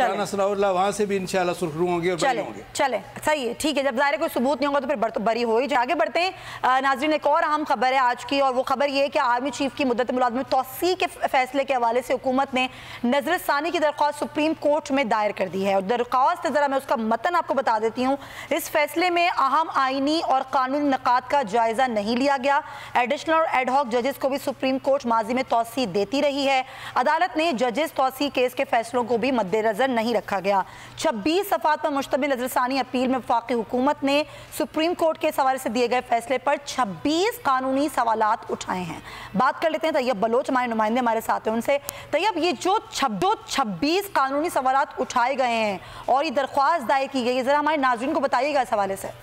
राना सनाउल्लाह वहां से भी इंशाल्लाह सुरखरू होंगे और बरी होंगे। चले सही है, ठीक है, जब ज़ाहिर कोई सबूत नहीं होगा तो फिर बरी हो ही। आगे बढ़ते हैं नाज़रीन, एक और अहम खबर है आज की, और वो खबर ये है कि आर्मी चीफ की मुद्दत मुलाज़मत तौसी के फैसले के हवाले से हुकूमत ने नज़रसानी की दरख्वास्त सुप्रीम कोर्ट में दायर कर दी है। और दरख्वास्त ज़रा मैं उसका मतन आपको बता देती हूँ। इस फैसले में अहम आइनी और कानूनी निकात का जायजा नहीं लिया गया। एडिशनल और एडहॉक जजेस को भी सुप्रीम कोर्ट माजी में तौसी देती रही है। अदालत ने जजेस तौसी केस के फैसलों को भी मद्देनजर नहीं रखा गया। 26 सफ़ात पर मुश्तमिल नज़रसानी अपील में वफाकी हुकूमत ने सुप्रीम कोर्ट के हवाले से दिए गए फैसले पर 26 कानूनी सवालात उठाए हैं। बात कर लेते हैं तैयब बलोच, हमारे नुमाइंदे हमारे साथ हैं, उनसे। तैयब, ये जो 26 कानूनी सवालात उठाए गए हैं और ये दरख्वास्त दायर की गई है, ज़रा हमारे नाज़रीन को बताइएगा इस हवाले से।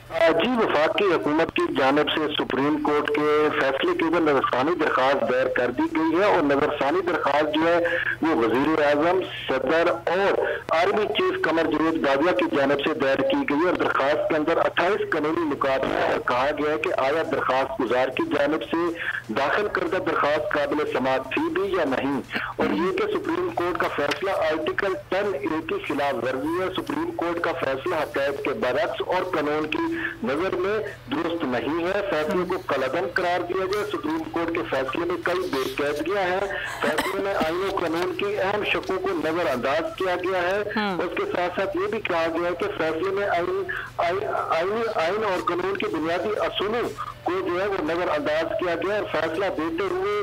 जी, वफाकी हुकूमत की जानिब से सुप्रीम कोर्ट के फैसले के ऊपर नज़रसानी दरख्वास्त दायर कर दी गई है। और नज़रसानी दरख्वास्त जो है वो वज़ीर आज़म, सदर और आर्मी चीफ कमर जवेद बाजवा की जानिब से दायर की गई है। और दरख्वास्त के अंदर 28 कानूनी नुकात में कहा गया है कि आया दरख्वास्त गुजार की जानिब से दाखिल करदा दरख्वास्त काबिल समाअत थी भी या नहीं। और ये कि सुप्रीम कोर्ट का फैसला आर्टिकल 10A की खिलाफ वर्जी है। सुप्रीम कोर्ट का फैसला हक़ाइक़ के बरअक्स और कानून की नजर में दुरुस्त नहीं है। फैसले को कलअदम करार दिया गया। सुप्रीम कोर्ट के फैसले में कई बेकायदगियां हैं। फैसले में आईन और कानून की अहम शकों को नजरअंदाज किया गया है। उसके साथ साथ ये भी कहा गया है कि फैसले में आईन और कानून के बुनियादी असूलों को जो है वो नजरअंदाज किया गया। और फैसला देते हुए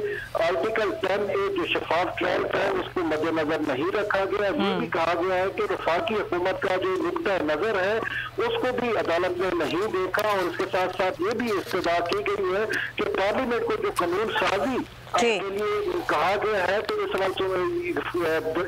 आर्टिकल 10A जो शफाफ ट्रायल है उसको मद्देनजर नहीं रखा गया। ये भी कहा गया है कि वफाकी हुकूमत का जो नुक्ता नजर है उसको भी अदालत ने नहीं देखा। और उसके साथ साथ ये भी इस्तदा की गई है कि पार्लियामेंट को जो कानून साजी के लिए कहा गया है, तो इस सवाल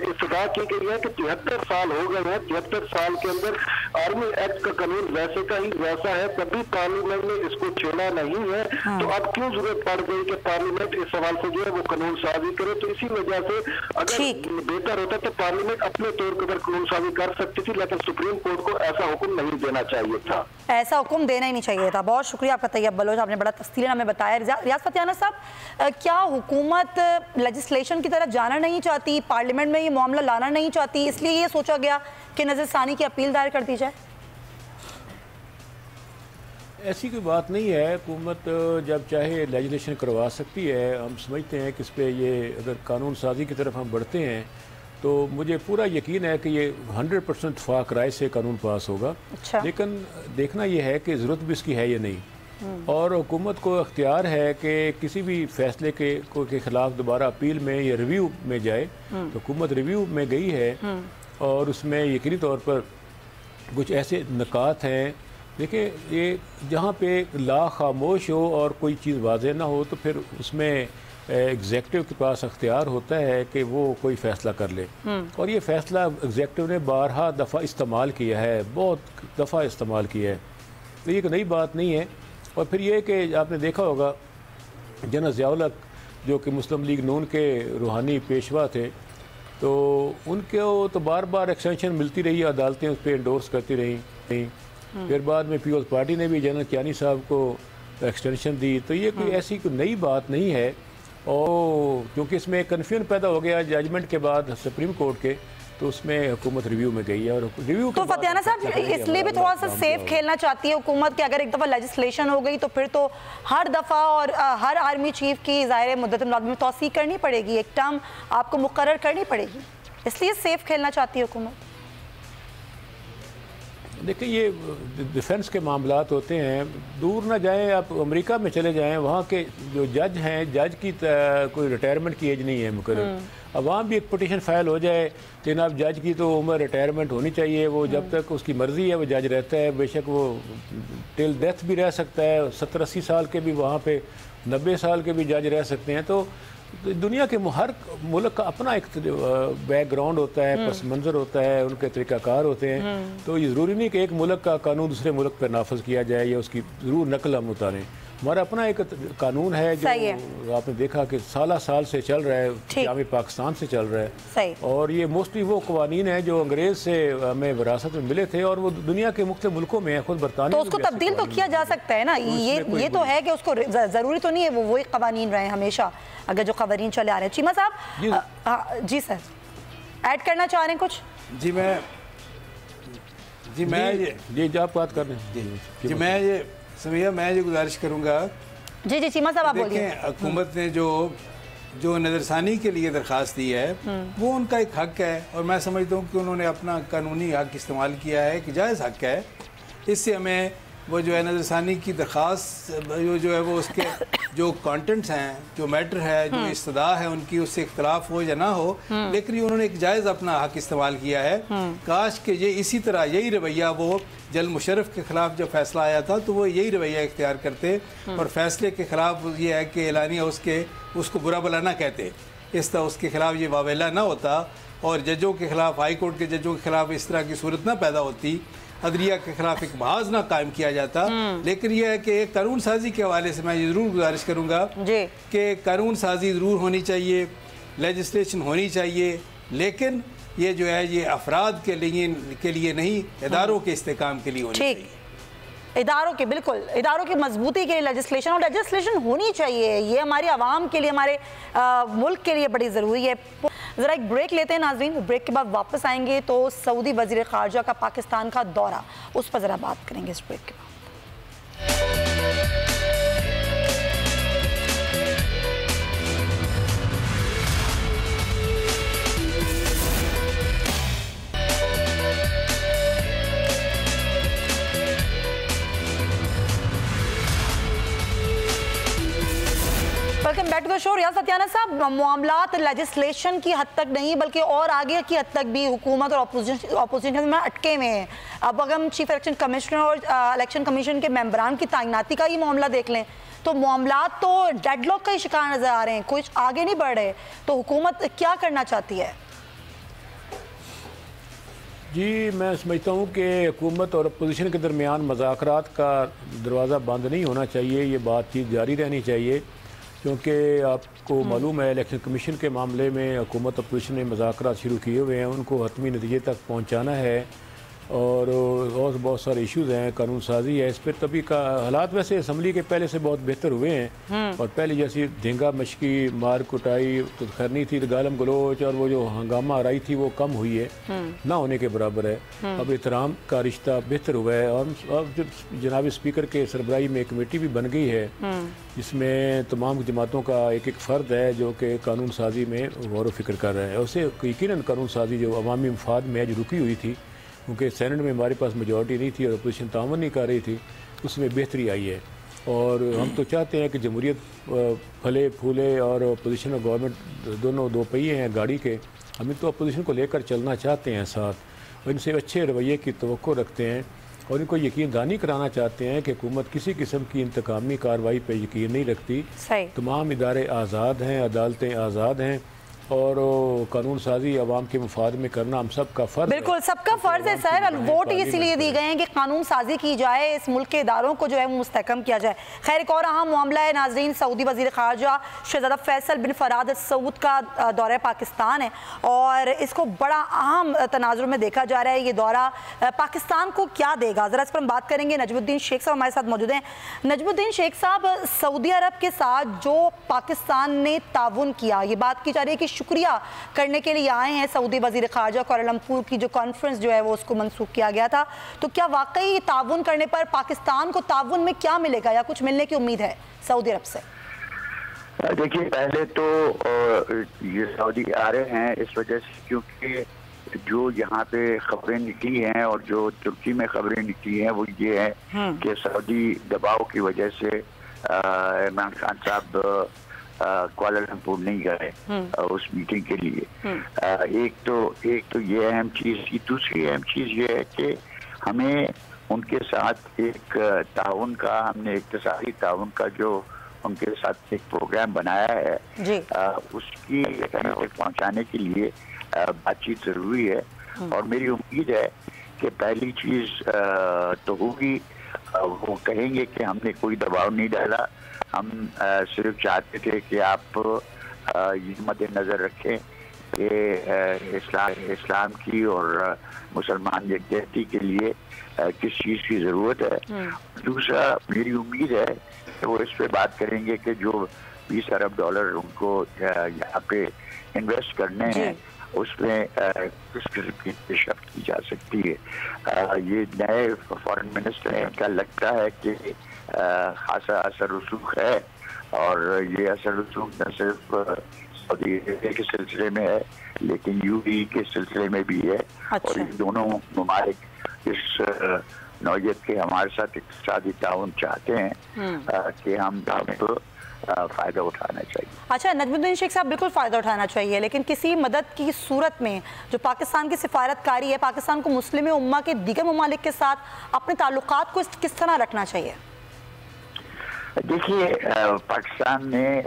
इस्तदा की गई है कि 73 साल हो गए हैं। 73 साल के अंदर आर्मी एक्ट का कानून वैसे का ही वैसा है, कभी पार्लियामेंट ने इसको छेड़ा नहीं है। तो अब क्यों जरूरत पड़ गई कि पार्लियामेंट इस सवाल से जो है वो कानून साजी करे। तो इसी वजह से अगर बेहतर होता तो पार्लियामेंट अपने तौर पर कानून साजी कर सकती थी, लेकिन सुप्रीम कोर्ट को ऐसा हुक्म नहीं देना चाहिए था। ऐसा हुक्म देना ही नहीं चाहिए था। बहुत शुक्रिया आपका तैयब बलोच, आपने बड़ा तफसीलन हमें बताया। रियाज फतियाना साहब, क्या हुकूमत लेजिस्लेशन की तरफ जाना नहीं चाहती, पार्लियामेंट में ये मामला लाना नहीं चाहती, इसलिए ये सोचा गया कि नज़रसानी की अपील दायर कर दी जाए? ऐसी कोई बात नहीं है। हुकूमत जब चाहे लेजिस्लेशन करवा सकती है। हम समझते हैं कि इस पर ये अगर कानून साजी की तरफ हम बढ़ते हैं तो मुझे पूरा यकीन है कि ये 100% इत्तेफाक राय से कानून पास होगा। अच्छा। लेकिन देखना यह है कि ज़रूरत भी इसकी है या नहीं। और हुकूमत को अख्तियार है कि किसी भी फैसले के खिलाफ दोबारा अपील में या रिव्यू में जाए। तो हुकूमत रिव्यू में गई है और उसमें यकीनी तौर पर कुछ ऐसे निकात हैं। देखिए, ये जहाँ पे ला खामोश हो और कोई चीज़ वाज़ेह ना हो तो फिर उसमें एग्जेक्टिव के पास अख्तियार होता है कि वो कोई फ़ैसला कर ले। और ये फ़ैसला एग्जेक्टिव ने बारहा दफ़ा इस्तेमाल किया है, बहुत दफ़ा इस्तेमाल किया है। तो ये एक नई बात नहीं है। और फिर ये कि आपने देखा होगा जनरल ज़ियाउल हक जो कि मुस्लिम लीग नून के रूहानी पेशवा थे, तो उनके तो बार बार एक्सटेंशन मिलती रही, अदालतें उस पर इंडोर्स करती रहीं। फिर बाद में पीपल्स पार्टी ने भी जनरल कियानी साहब को एक्सटेंशन दी। तो ये कोई ऐसी कोई नई बात नहीं है। और क्योंकि इसमें कन्फ्यूजन पैदा हो गया जजमेंट के बाद सुप्रीम कोर्ट के, तो उसमें हुकूमत रिव्यू में गई है। और रिव्यू तो फतियाना साहब इसलिए भी थोड़ा सा सेफ खेलना चाहती है हुकूमत कि अगर एक दफ़ा लेजिस्लेशन हो गई तो फिर तो हर दफ़ा और हर आर्मी चीफ की ज़ाहिर मुद्दत मुलाज़मत में तौसीक़ करनी पड़ेगी, एक टर्म आपको मुकर्रर करनी पड़ेगी, इसलिए सेफ खेलना चाहती है हुकूमत। देखिए, ये डिफेंस के मामलात होते हैं, दूर ना जाएं, आप अमेरिका में चले जाएं, वहाँ के जो जज हैं, जज की कोई रिटायरमेंट की एज नहीं है मुकर्रर। अब वहाँ भी एक पिटीशन फाइल हो जाए कि जनाब जज की तो उम्र रिटायरमेंट होनी चाहिए, वो जब तक उसकी मर्ज़ी है वो जज रहता है, बेशक वो टिल डेथ भी रह सकता है, 70-80 साल के भी वहाँ पे 90 साल के भी जज रह सकते हैं। तो दुनिया के हर मुल्क का अपना एक बैकग्राउंड होता है, पस मंज़र होता है, उनके तरीक़ाकार होते हैं। तो ये ज़रूरी नहीं कि एक मुल्क का कानून दूसरे मुल्क पर नाफज किया जाए या उसकी ज़रूर नकल हम उतारें। हमारा अपना एक कानून है जो आपने देखा कि साल से चल रहा है, जामी पाकिस्तान से चल रहा है, और ये मोस्टली वो कवानीन है जो अंग्रेज से हमें विरासत में मिले थे और वो दुनिया के मुख्तलिफ मुल्कों में है, खुद बरतानिया। तो उसको तब्दील तो किया जा सकता है ना, ये तो है कि उसको ज़रूरी तो नहीं है वो वही कवानीन रहे हमेशा, अगर जो कवानीन चले आ रहे हैं। चीमा साहब जी सर ऐड करना चाह रहे हैं कुछ? जी आप बात कर रहे हैं जी मैं ये समिया मैं ये गुजारिश करूँगा जी चीमा साहब आप बोलिए। हुकूमत ने जो नज़रसानी के लिए दरख्वास्त दी है वो उनका एक हक है, और मैं समझता हूँ कि उन्होंने अपना कानूनी हक इस्तेमाल किया है कि जायज़ हक है। इससे हमें वो जो है नज़रसानी की दरख्वास्त जो है वो उसके जो कंटेंट्स हैं, जो मैटर है, जो इस्तदा है उनकी, उससे इख्तलाफ हो या ना हो, लेकिन उन्होंने एक जायज़ अपना हक इस्तेमाल किया है। काश के ये इसी तरह यही रवैया वो जल मुशर्रफ के ख़िलाफ़ जब फैसला आया था तो वो यही रवैया इख्तियार करते और फैसले के ख़िलाफ़ ये है कि एलानिया उसको बुरा भला ना कहते, इस तरह उसके ख़िलाफ़ ये वावेला ना होता और जजों के ख़िलाफ़, हाई कोर्ट के जजों के ख़िलाफ़ इस तरह की सूरत ना पैदा होती, अदलिया के खिलाफ एक महाज ना कायम किया जाता। लेकिन यह है कि कानून साजी के हवाले से मैं ये ज़रूर गुजारिश करूँगा कि कानून साजी ज़रूर होनी चाहिए, लेजिस्लेशन होनी चाहिए, लेकिन ये जो है ये अफराद के लिए नहीं, इदारों के इस्तेकाम के लिए होनी चाहिए। इदारों के, बिल्कुल इदारों की मजबूती के लिए लेजिस्लेशन, और लेजिस्लेशन होनी चाहिए, ये हमारी आवाम के लिए, हमारे मुल्क के लिए बड़ी ज़रूरी है। ज़रा एक ब्रेक लेते हैं नाज़रीन, ब्रेक के बाद वापस आएंगे तो सऊदी वज़ीर ख़ारजा का पाकिस्तान का दौरा, उस पर ज़रा बात करेंगे इस ब्रेक के बाद। Welcome back to the show. Riyaz Satyana साहब, मामलात लेजिस्लेशन की हद तक नहीं बल्कि और आगे की हद तक भी हुकूमत और अपोजिशन में अटके हुए हैं। अब अगर हम चीफ इलेक्शन कमिश्नर और इलेक्शन कमीशन के मेंबरान की तैनाती का ही मामला देख लें तो मामलात तो डेडलॉक का ही शिकार नजर आ रहे हैं, कुछ आगे नहीं बढ़ रहे। तो हुकूमत क्या करना चाहती है? जी मैं समझता हूँ कि हुकूमत और अपोजिशन के दरमियान मुज़ाकरात का दरवाज़ा बंद नहीं होना चाहिए, ये बातचीत जारी रहनी चाहिए, क्योंकि आपको मालूम है इलेक्शन कमीशन के मामले में हुकूमत अपोजिशन ने मुज़ाकरात शुरू किए हुए हैं, उनको हतमी नतीजे तक पहुँचाना है और बहुत सारे इश्यूज़ हैं, कानून साजी है इस पर। तभी का हालात वैसे असम्बली के पहले से बहुत बेहतर हुए हैं और पहले जैसी धेंगा मशकी, मार कुटाई तो खैर नहीं थी, गालम गलोच और वो जो हंगामा आ रही थी वो कम हुई है, ना होने के बराबर है। अब एहतराम का रिश्ता बेहतर हुआ है और अब जनाब स्पीकर के सरबराही में कमेटी भी बन गई है जिसमें तमाम जमातों का एक फ़र्द है जो कि कानून साजी में गौर व फिक्र कर रहा है। उससे यकीनन कानून साजी जो अवामी मफाद में जो रुकी हुई थी, क्योंकि सेनेट में हमारे पास मेजॉरिटी नहीं थी और अपोजिशन तावन नहीं कर रही थी, उसमें बेहतरी आई है। और हम तो चाहते हैं कि जमहूरियत फले फूले और अपोजिशन और गवर्नमेंट दोनों दो पहिए हैं गाड़ी के, हम तो अपोजिशन को लेकर चलना चाहते हैं साथ, और इनसे अच्छे रवैये की तवक्को रखते हैं और इनको यकीन दहानी कराना चाहते हैं कि हुकूमत किसी किस्म की इंतकामी कार्रवाई पर यकीन नहीं रखती। तमाम इदारे आज़ाद हैं, अदालतें आज़ाद हैं और कानून साजी आवाम के मुफाद में करना हम सबका फ़र्ज़ है। बिल्कुल सबका फ़र्ज़ है सर, वोट इसीलिए दिए गए हैं कि कानून साजी की जाए, इस मुल्क के इदारों को जो है वो मुस्तहकम किया जाए। खैर एक और अहम मामला है नाज़रीन, सऊदी वज़ीर ख़ारजा शहज़ादा फैसल बिन फराद सऊद का दौरा पाकिस्तान है और इसको बड़ा अहम तनाजुर में देखा जा रहा है। ये दौरा पाकिस्तान को क्या देगा, ज़रा इस पर हम बात करेंगे। नजमुद्दीन शेख साहब हमारे साथ मौजूद हैं। नजमुद्दीन शेख साहब, सऊदी अरब के साथ जो पाकिस्तान ने ताउन किया, ये बात की जा रही है कि शुक्रिया करने के लिए आए हैं सऊदी वज़ीर ख़ारजा, कुआलालंपुर की जो कॉन्फ्रेंस जो है वो उसको मनसूख किया गया था। तो क्या वाकई ताउन करने पर पाकिस्तान को ताउन में क्या मिलेगा या कुछ मिलने की उम्मीद है सऊदी अरब से? देखिए पहले तो ये सऊदी आ रहे हैं इस वजह से क्योंकि जो यहाँ पे खबरें निकली हैं और जो तुर्की में खबरें निकली हैं वो ये है कि सऊदी दबाव की वजह से इमरान खान साहब कुआलालंपुर नहीं गए उस मीटिंग के लिए। एक तो ये अहम चीज़ की, दूसरी अहम चीज़ ये है कि हमें उनके साथ एक ताउन का, हमने इक्तिसादी ताउन का जो उनके साथ एक प्रोग्राम बनाया है उसकी पहुंचाने के लिए बातचीत ज़रूरी है। और मेरी उम्मीद है कि पहली चीज़ तो होगी वो कहेंगे कि हमने कोई दबाव नहीं डाला, हम सिर्फ चाहते थे कि आप ये मद्देनज़र रखें कि इस्लाम की और मुसलमान यकजहती के लिए किस चीज़ की ज़रूरत है। दूसरा, मेरी उम्मीद है कि वो इस पे बात करेंगे कि जो 20 अरब डॉलर उनको यहाँ पे इन्वेस्ट करने हैं उसमें किस किस्म की पेशरफ्त की जा सकती है। ये नए फॉरेन मिनिस्टर हैं, इनका लगता है कि खासा असर रसूख है और ये असर रसूख न सिर्फ सऊदी अरब के सिलसिले में है लेकिन यूएई के सिलसिले में भी है। और ये दोनों ममालिक इस नौयत के हमारे साथ इक़्तिसादी ताउन चाहते हैं कि हम फ़ायदा उठाना चाहिए। अच्छा नजमुद्दीन शेख साहब, बिल्कुल फ़ायदा उठाना चाहिए, लेकिन किसी मदद की सूरत में जो पाकिस्तान की सिफारतकारी है, पाकिस्तान को मुस्लिम उम्मा के दीगर ममालिक के साथ अपने ताल्लुकात को किस तरह रखना चाहिए? देखिए, पाकिस्तान में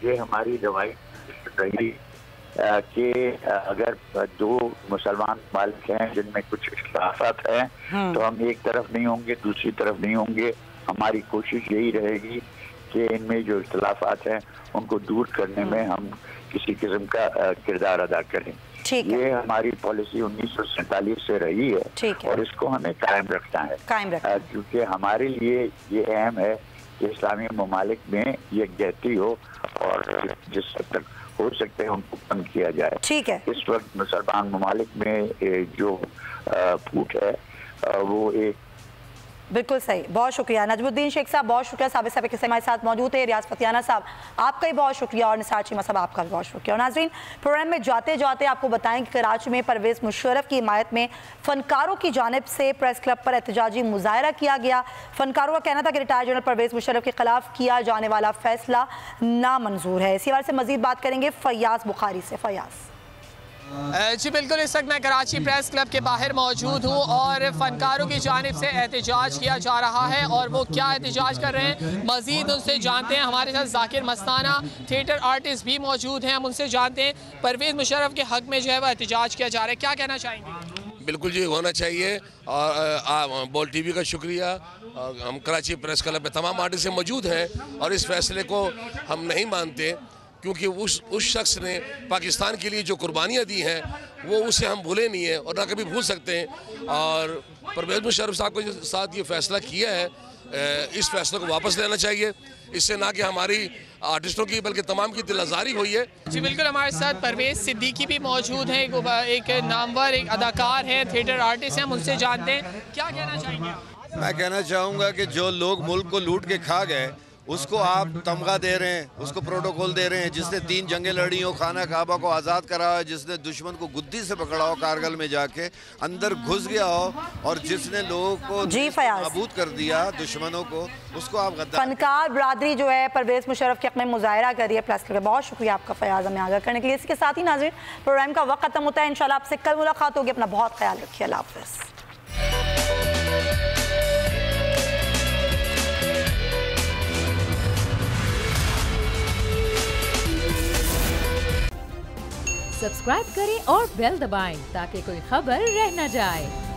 ये हमारी रवायत रही कि अगर दो मुसलमान ममालिक हैं जिनमें कुछ इख्तिलाफात हैं तो हम एक तरफ नहीं होंगे, दूसरी तरफ नहीं होंगे। हमारी कोशिश यही रहेगी कि इनमें जो इख्तिलाफात हैं उनको दूर करने में हम किसी किस्म का किरदार अदा करें। ये हमारी पॉलिसी 1947 से रही है और इसको हमें कायम रखना है, क्योंकि हमारे लिए ये अहम है कि इस्लामी ममालिक में यकजहती हो और जिस हद तक हो सकते हैं उनको कम किया जाए। ठीक है। इस वक्त मुसलमान ममालिक में जो फूट है वो एक बिल्कुल सही। बहुत शुक्रिया नजमुद्दीन शेख साहब, बहुत शुक्रिया। साबित साहब के हमारे साथ मौजूद है। रियाज फतियाना साहब, आपका भी बहुत शुक्रिया और निसार चीमा साहब, आपका भी बहुत शुक्रिया। और नाजरीन, प्रोग्राम में जाते जाते आपको बताएं कि कराची में परवेज़ मुशर्रफ की हिमायत में फनकारों की जानिब से प्रेस क्लब पर एहतजाजी मुजाहरा किया गया। फनकारों का कहना था कि रिटायर्ड जनरल परवेज़ मुशर्रफ के खिलाफ किया जाने वाला फैसला नामंजूर है। इसी बारे से मजीद बात करेंगे फयाज बुखारी से। फयाज जी बिल्कुल, इस वक्त मैं कराची प्रेस क्लब के बाहर मौजूद हूँ और फनकारों की जानिब से एहतजाज किया जा रहा है और वो क्या एहतजाज कर रहे हैं मज़ीद उनसे जानते हैं। हमारे साथ जाकिर मस्ताना थिएटर आर्टिस्ट भी मौजूद हैं, हम उनसे जानते हैं परवेज़ मुशर्रफ के हक़ में जो है वो एहतजाज किया जा रहा है, क्या कहना चाहेंगे? बिल्कुल जी, होना चाहिए और बोल टीवी का शुक्रिया। हम कराची प्रेस क्लब में तमाम आर्टिस्ट से मौजूद हैं और इस फैसले को हम नहीं मानते क्योंकि उस शख्स ने पाकिस्तान के लिए जो कुर्बानियाँ दी हैं वो उसे हम भूले नहीं हैं और ना कभी भूल सकते हैं। और परवेज़ मुशर्रफ साहब के साथ ये फैसला किया है, इस फैसले को वापस लेना चाहिए। इससे ना कि हमारी आर्टिस्टों की बल्कि तमाम की दिल आज़ारी हुई है। जी बिल्कुल, हमारे साथ परवेज़ सिद्दीकी भी मौजूद हैं, एक नामवर एक अदाकार हैं, थिएटर आर्टिस्ट हैं, हम उनसे जानते हैं क्या कहना चाहेंगे। मैं कहना चाहूँगा कि जो लोग मुल्क को लूट के खा गए उसको आप तमगा दे रहे हैं, उसको प्रोटोकॉल दे रहे हैं। जिसने 3 जंगें लड़ी हो, खाना काबा को आज़ाद करा हो, जिसने दुश्मन को गुद्दी से पकड़ा हो, कारगिल में जाके अंदर घुस गया हो और जिसने लोगों को नाबूद कर दिया दुश्मनों को, उसको आप गद्दार। फनकार बरादरी जो है परवेज़ मुशर्रफ के हक़ में मुजाहरा कर रही है प्रेस क्लब। बहुत शुक्रिया आपका फयाज हमें आगाह करने के लिए। इसके साथ ही नाज़रीन, प्रोग्राम का वक्त खत्म होता है। इंशाल्लाह आपसे कल मुलाकात होगी। अपना बहुत ख्याल रखिए। अल्लाह हाफ़िज़। सब्सक्राइब करें और बेल दबाएं ताकि कोई खबर रह न जाए।